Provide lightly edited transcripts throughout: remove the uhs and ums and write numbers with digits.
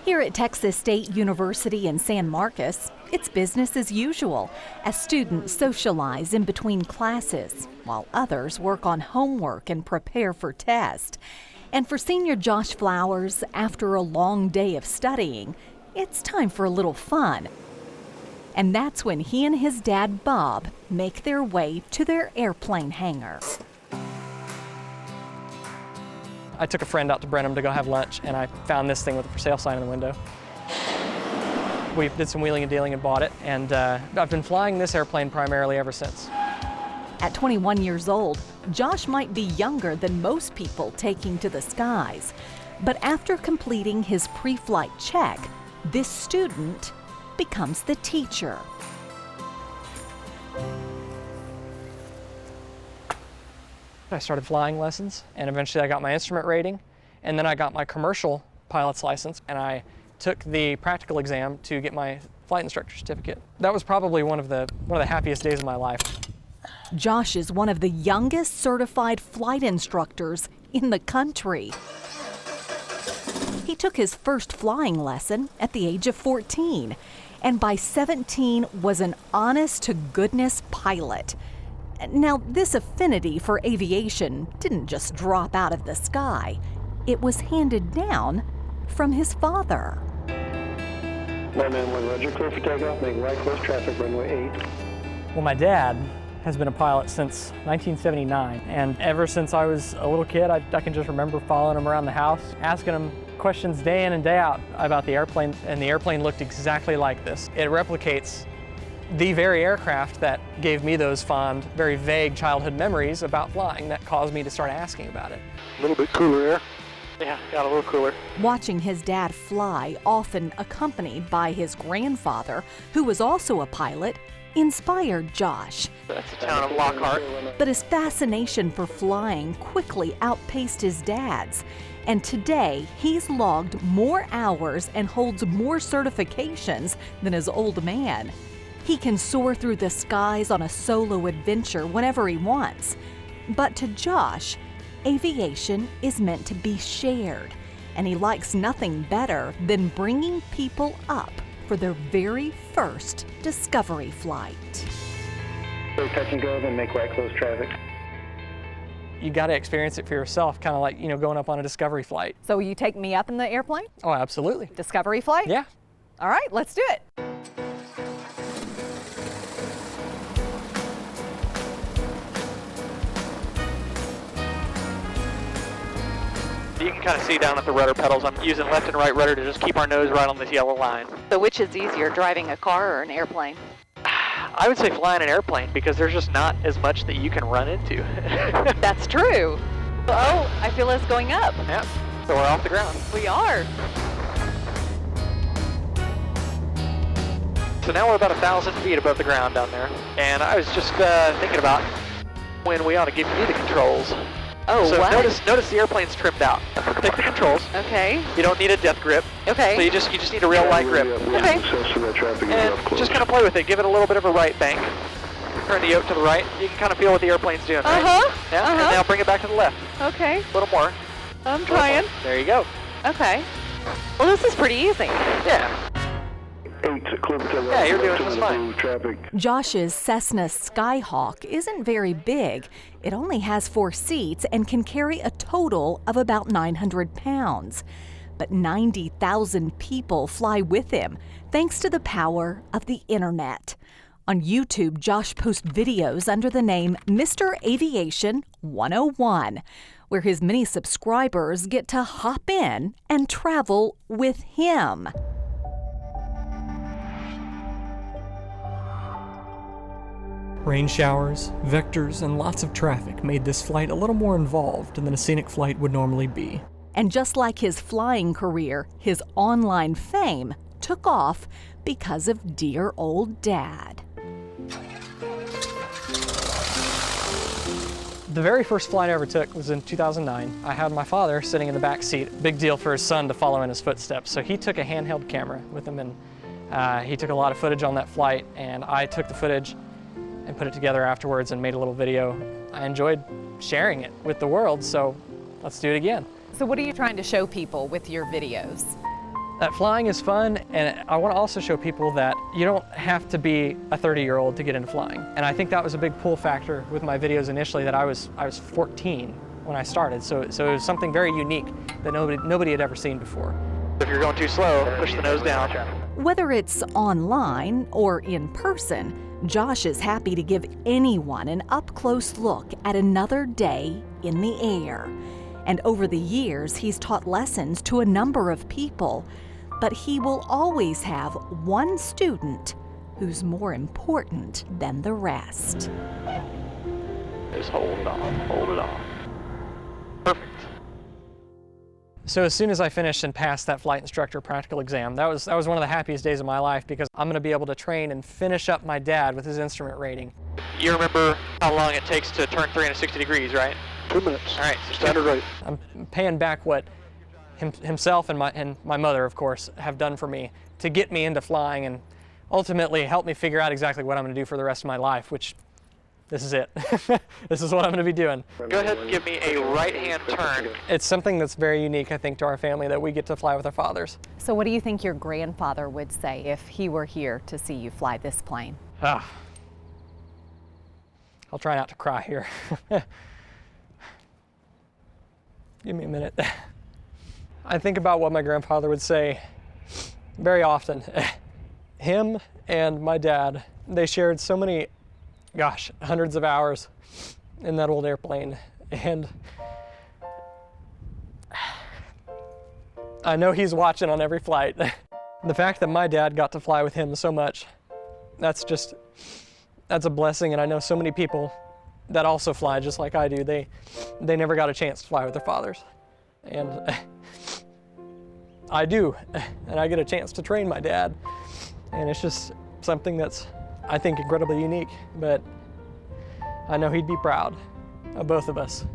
Here at Texas State University in San Marcos, it's business as usual as students socialize in between classes while others work on homework and prepare for tests. And for senior Josh Flowers, after a long day of studying, it's time for a little fun. And that's when he and his dad, Bob, make their way to their airplane hangar. I took a friend out to Brenham to go have lunch, and I found this thing with a for sale sign in the window. We did some wheeling and dealing and bought it, and I've been flying this airplane primarily ever since. At 21 years old, Josh might be younger than most people taking to the skies. But after completing his pre-flight check, this student becomes the teacher. I started flying lessons, and eventually I got my instrument rating, and then I got my commercial pilot's license, and I took the practical exam to get my flight instructor certificate. That was probably one of the happiest days of my life. Josh is one of the youngest certified flight instructors in the country. He took his first flying lesson at the age of 14, and by 17 was an honest-to-goodness pilot. Now, this affinity for aviation didn't just drop out of the sky. It was handed down from his father. 191 Roger, clear for takeoff, make right close traffic, runway 8. Well, my dad has been a pilot since 1979, and ever since I was a little kid, I can just remember following him around the house, asking him questions day in and day out about the airplane, and the airplane looked exactly like this. It replicates the very aircraft that gave me those fond, very vague childhood memories about flying that caused me to start asking about it. A little bit cooler air. Yeah, got a little cooler. Watching his dad fly, often accompanied by his grandfather, who was also a pilot, inspired Josh. That's the town of Lockhart. But his fascination for flying quickly outpaced his dad's. And today, he's logged more hours and holds more certifications than his old man. He can soar through the skies on a solo adventure whenever he wants. But to Josh, aviation is meant to be shared, and he likes nothing better than bringing people up for their very first discovery flight. So touch and go, then make right close traffic. You got to experience it for yourself, kind of like, going up on a discovery flight. So will you take me up in the airplane? Oh, absolutely. Discovery flight? Yeah. All right, let's do it. You can kind of see down at the rudder pedals, I'm using left and right rudder to just keep our nose right on this yellow line. So which is easier, driving a car or an airplane? I would say flying an airplane because there's just not as much that you can run into. That's true. Oh, I feel us going up. Yep, so we're off the ground. We are. So now we're about 1,000 feet above the ground down there. And I was just thinking about when we ought to give you the controls. Oh, so what? Notice the airplane's trimmed out. Take the controls. Okay. You don't need a death grip. Okay. So you just need a real light grip. Okay. And just kind of play with it. Give it a little bit of a right bank. Turn the yoke to the right. You can kind of feel what the airplane's doing, right? Yeah. And now bring it back to the left. Okay. A little more. I'm trying. There you go. Okay. Well, this is pretty easy. Yeah. 8, clear for takeoff. Yeah, you're doing just fine. Traffic. Josh's Cessna Skyhawk isn't very big. It only has 4 seats and can carry a total of about 900 pounds. But 90,000 people fly with him, thanks to the power of the internet. On YouTube, Josh posts videos under the name Mr. Aviation 101, where his many subscribers get to hop in and travel with him. Rain showers, vectors, and lots of traffic made this flight a little more involved than a scenic flight would normally be. And just like his flying career, his online fame took off because of dear old Dad. The very first flight I ever took was in 2009. I had my father sitting in the back seat. Big deal for his son to follow in his footsteps. So he took a handheld camera with him, and he took a lot of footage on that flight, and I took the footage and put it together afterwards and made a little video. I enjoyed sharing it with the world, so let's do it again. So what are you trying to show people with your videos? That flying is fun, and I want to also show people that you don't have to be a 30-year-old to get into flying. And I think that was a big pull factor with my videos initially, that I was 14 when I started. So it was something very unique that nobody had ever seen before. If you're going too slow, push the nose down. Whether it's online or in person, Josh is happy to give anyone an up-close look at another day in the air. And over the years, he's taught lessons to a number of people, but he will always have one student who's more important than the rest. Just hold it on, hold it on. Perfect. So as soon as I finished and passed that flight instructor practical exam, that was one of the happiest days of my life, because I'm going to be able to train and finish up my dad with his instrument rating. You remember how long it takes to turn 360 degrees, right? 2 minutes. All right, so Standard rate. I'm paying back what himself and my mother, of course, have done for me to get me into flying, and ultimately help me figure out exactly what I'm going to do for the rest of my life, which this is it. This is what I'm going to be doing. Go ahead and give me a right-hand turn. It's something that's very unique, I think, to our family, that we get to fly with our fathers. So what do you think your grandfather would say if he were here to see you fly this plane? I'll try not to cry here. Give me a minute. I think about what my grandfather would say very often. Him and my dad, they shared so many, hundreds of hours in that old airplane. And I know he's watching on every flight. The fact that my dad got to fly with him so much, that's a blessing. And I know so many people that also fly just like I do. They never got a chance to fly with their fathers. And I do, and I get a chance to train my dad. And it's just something that's, I think, incredibly unique, but I know he'd be proud of both of us.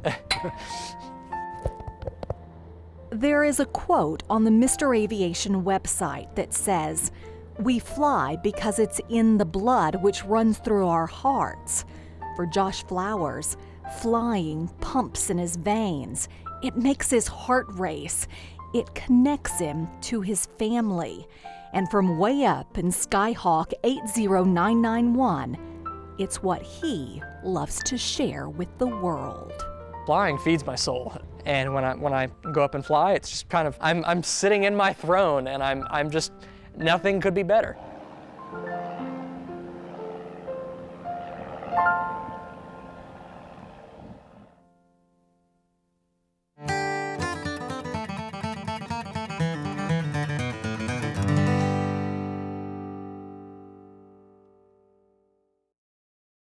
There is a quote on the Mr. Aviation website that says, "We fly because it's in the blood which runs through our hearts." For Josh Flowers, flying pumps in his veins. It makes his heart race. It connects him to his family. And from way up in Skyhawk 80991, it's what he loves to share with the world. Flying feeds my soul. And when I go up and fly, it's just kind of, I'm sitting in my throne, and I'm just, nothing could be better.